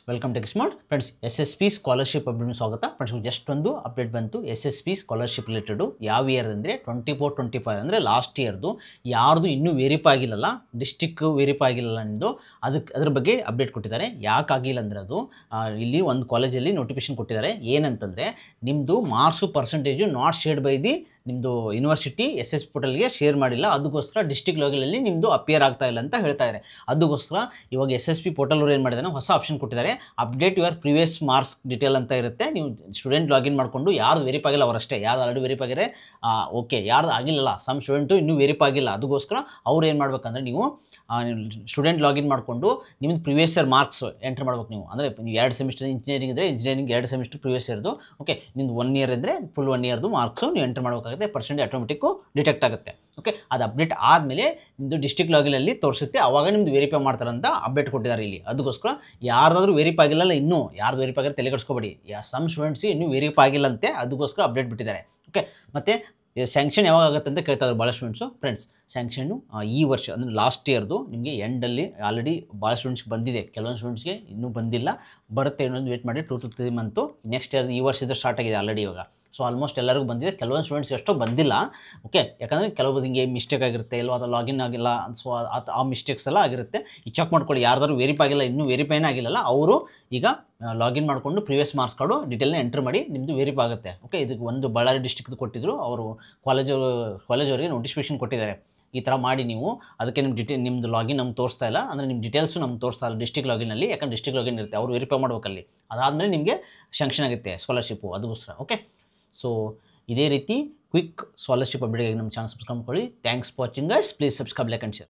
Welcome to smart friends. SSP scholarship update ಸ್ವಾಗತ friends. Just ಒಂದು update ಬಂತು SSP scholarship related. ಯಾವ year ಅಂದರೆ 24-25 ಅಂದರೆ ಲಾಸ್ಟ್ ಇಯರ್ದು. ಯಾರ್ದು ಇನ್ನೂ ವೆರಿಫೈ ಆಗಿಲ್ಲಲ್ಲ, ಡಿಸ್ಟಿಕ್ ವೆರಿಫೈ ಆಗಿಲ್ಲ ನಿಮ್ಮದು, ಅದ್ರ ಬಗ್ಗೆ ಅಪ್ಡೇಟ್ ಕೊಟ್ಟಿದ್ದಾರೆ. ಯಾಕಾಗಿಲ್ಲ ಅಂದರೆ ಅದು ಇಲ್ಲಿ ಒಂದು ಕಾಲೇಜಲ್ಲಿ ನೋಟಿಫಿಕೇಶನ್ ಕೊಟ್ಟಿದ್ದಾರೆ. ಏನಂತಂದರೆ ನಿಮ್ಮದು marks percentage not shared by the ನಿಮ್ಮದು ಯೂನಿವರ್ಸಿಟಿ SSP ಪೋರ್ಟಲ್ಗೆ ಶೇರ್ ಮಾಡಿಲ್ಲ. ಅದಕ್ಕೋಸ್ಕರ ಡಿಸ್ಟಿಕ್ ಲೆವೆಲಲ್ಲಿ ನಿಮ್ಮದು ಅಪಿಯರ್ ಆಗ್ತಾ ಇಲ್ಲ ಅಂತ ಹೇಳ್ತಾ ಇದ್ದಾರೆ. ಅದಕ್ಕೋಸ್ಕರ ಇವಾಗ SSP ಪೋರ್ಟಲ್ ಅವರು ಏನು ಮಾಡಿದಾರೆ, ಹೊಸ ಆಪ್ಷನ್ ಕೊಟ್ಟಿದ್ದಾರೆ. Update your previous marks detail ಅಂತ ಇರುತ್ತೆ. ನೀವು ಸ್ಟೂಡೆಂಟ್ ಲಾಗಿನ್ ಮಾಡಿಕೊಂಡು ಯಾರ್ದು ವೆರಿಫೈ ಆಗಿಲ್ಲ ಅವರಷ್ಟೇ, ಯಾರು ಆಲ್ರೆಡಿ ವೆರಿಫೈ ಆಗಿದ್ರೆ ಓಕೆ, ಯಾರ್ದು ಆಗಿಲ್ಲಲ್ಲ, ಸಮ್ ಸ್ಟೂಡೆಂಟು ಇನ್ನೂ ವೆರಿಫೈ ಆಗಿಲ್ಲ. ಅದಕ್ಕೋಸ್ಕರ ಅವ್ರು ಏನು ಮಾಡ್ಬೇಕಂದ್ರೆ ನೀವು ಸ್ಟೂಡೆಂಟ್ ಲಾಗಿನ್ ಮಾಡಿಕೊಂಡು ನಿಮ್ಮದು ಪ್ರಿವಿಯಸ್ ಇಯರ್ ಮಾರ್ಕ್ಸ್ ಎಂಟ್ರ್ ಮಾಡ್ಬೇಕು. ನೀವು ಅಂದರೆ ನೀವು 2 ಸೆಮಿಸ್ಟರ್ ಇಂಜಿನಿಯರಿಂಗ್ ಇದ್ದರೆ ಇಂಜಿನಿಯರಿಂಗ್ 2 ಸೆಮಿಸ್ಟರ್ ಪ್ರಿವಿಯಸ್ ಇಯರ್ದು, ಓಕೆ, ನಿಮ್ಮದು 1 ಇಯರ್ ಇದ್ದರೆ ಫುಲ್ 1 ಇಯರ್ದು ಮಾರ್ಕ್ಸು ನೀವು ಎಂಟ್ರ್ ಮಾಡಬೇಕಾಗುತ್ತೆ. ಪರ್ಸೆಂಟೇಜ್ ಆಟೋಮೆಟಿಕ್ಕು ಡಿಟೆಕ್ಟ್ ಆಗುತ್ತೆ. ಓಕೆ, ಅದು ಅಪ್ಡೇಟ್ ಆದಮೇಲೆ ನಿಮ್ಮದು ಡಿಸ್ಟಿಕ್ ಲಾಗಿನಲ್ಲಿ ತೋರಿಸುತ್ತೆ, ಆವಾಗ ನಿಮ್ಮದು ವೆರಿಫೈ ಮಾಡ್ತಾರಂತ ಅಪ್ಡೇಟ್ ಕೊಟ್ಟಿದ್ದಾರೆ ಇಲ್ಲಿ. ಅದಕ್ಕೋಸ್ಕರ ಯಾರ್ದಾದ್ರೂ ವೆರಿಫೈ ಆಗಿಲ್ಲ, ಇನ್ನೂ ಯಾರ್ದು ವೆರಿಫೈ ಆಗಿರೋ ತಲೆ ಕೆಡಿಸ್ಕೋಬೇಡಿ. ಸಮ್ ಸ್ಟೂಡೆಂಟ್ಸ್ ಇನ್ನೂ ವೆರಿಫೈ ಆಗಿಲ್ಲ ಅಂತೆ, ಅದಕ್ಕೋಸ್ಕರ ಅಪ್ಡೇಟ್ ಬಿಟ್ಟಿದ್ದಾರೆ. ಓಕೆ, ಮತ್ತು ಸ್ಯಾಂಕ್ಷನ್ ಯಾವಾಗ ಆಗುತ್ತೆ ಅಂತ ಕೇಳ್ತಾ ಇದ್ದಾರೆ ಭಾಳ ಸ್ಟೂಡೆಂಟ್ಸು. ಫ್ರೆಂಡ್ಸ್, ಸ್ಯಾಂಕ್ಷನ್ನು ಈ ವರ್ಷ ಅಂದರೆ ಲಾಸ್ಟ್ ಇಯರ್ದು ನಿಮಗೆ ಎಂಡಲ್ಲಿ ಆಲ್ರೆಡಿ ಭಾಳ ಸ್ಟೂಡೆಂಟ್ಸ್ಗೆ ಬಂದಿದೆ. ಕೆಲವೊಂದು ಸ್ಟೂಡೆಂಟ್ಸ್ಗೆ ಇನ್ನೂ ಬಂದಿಲ್ಲ, ಬರುತ್ತೆ. ಇನ್ನೊಂದು ವೇಟ್ ಮಾಡಿ 2 to 3 ಮಂತು. ನೆಕ್ಸ್ಟ್ ಇಯರ್ ಈ ವರ್ಷದ ಸ್ಟಾರ್ಟ್ ಆಗಿದೆ ಆಲ್ರೆಡಿ ಇವಾಗ. ಸೊ ಆಲ್ಮೋಸ್ಟ್ ಎಲ್ಲರಿಗೂ ಬಂದಿದೆ, ಕೆಲವೊಂದು ಸ್ಟೂಡೆಂಟ್ಸ್ ಎಷ್ಟೋ ಬಂದಿಲ್ಲ. ಓಕೆ, ಯಾಕಂದರೆ ಕೆಲವೊಂದು ಹಿಂಗೆ ಮಿಸ್ಟೇಕ್ ಆಗಿರುತ್ತೆ, ಇಲ್ಲೋ ಅದು ಲಾಗಿನ್ ಆಗಿಲ್ಲ, ಸೊ ಆ ಮಿಸ್ಟೇಕ್ಸ್ ಎಲ್ಲ ಆಗಿರುತ್ತೆ. ಈ ಚೆಕ್ ಮಾಡ್ಕೊಳ್ಳಿ, ಯಾರ್ದಾದ್ರು ವೆರಿಫೈ ಆಗಿಲ್ಲ, ಇನ್ನೂ ವೆರಿಫೈನೇ ಆಗಿಲ್ಲಲ್ಲ, ಅವರು ಈಗ ಲಾಗಿನ್ ಮಾಡಿಕೊಂಡು ಪ್ರಿವಿಯಸ್ ಮಾರ್ಕ್ಸ್ ಕಾರ್ಡು ಡೀಟೇಲ್ನ ಎಂಟ್ರ್ ಮಾಡಿ ನಿಮ್ಮದು ವೆರಿಫೈ ಆಗುತ್ತೆ. ಓಕೆ, ಇದಕ್ಕೆ ಒಂದು ಬಳ್ಳಾರಿ ಡಿಸ್ಟಿಕ್ದು ಕೊಟ್ಟಿದ್ರು ಅವರು, ಕಾಲೇಜವರಿಗೆ ನೋಟಿಫಿಕೇಶನ್ ಕೊಟ್ಟಿದ್ದಾರೆ. ಈ ಥರ ಮಾಡಿ ನೀವು, ಅದಕ್ಕೆ ನಿಮ್ಮದು ಲಾಗಿನ್ ನಮ್ಗೆ ತೋರಿಸ್ತಾ ಇಲ್ಲ, ಅಂದರೆ ನಿಮ್ಮ ಡೀಟೇಲ್ಸು ನಮ್ಗೆ ತೋರಿಸ್ತಾ ಇಲ್ಲ ಡಿಸ್ಟಿಕ್ ಲಾಗಿನಲ್ಲಿ. ಯಾಕಂದ್ರೆ ಡಿಸ್ಟಿಕ್ ಲಾಗಿನ್ ಇರುತ್ತೆ, ಅವರು ವೆರಿಫೈ ಮಾಡ್ಬೇಕಲ್ಲಿ. ಅದಾದಮೇಲೆ ನಿಮಗೆ ಶಾಂಕ್ಷನ್ ಆಗುತ್ತೆ ಸ್ಕಾಲರ್ಶಿಪ್ಪು, ಅದಕ್ಕೋಸ್ಕರ. ಓಕೆ, ಸೊ ಇದೇ ರೀತಿ ಕ್ವಿಕ್ ಸ್ಕಾಲರ್ಶಿಪ್ ಅಪ್ಡೇಟ್ಗಾಗಿ ನಮ್ಮ ಚಾನಲ್ ಸಬ್ಸ್ಕ್ರೈಬ್ ಮಾಡ್ಕೊಳ್ಳಿ. Thanks for watching guys. Please subscribe, like and share.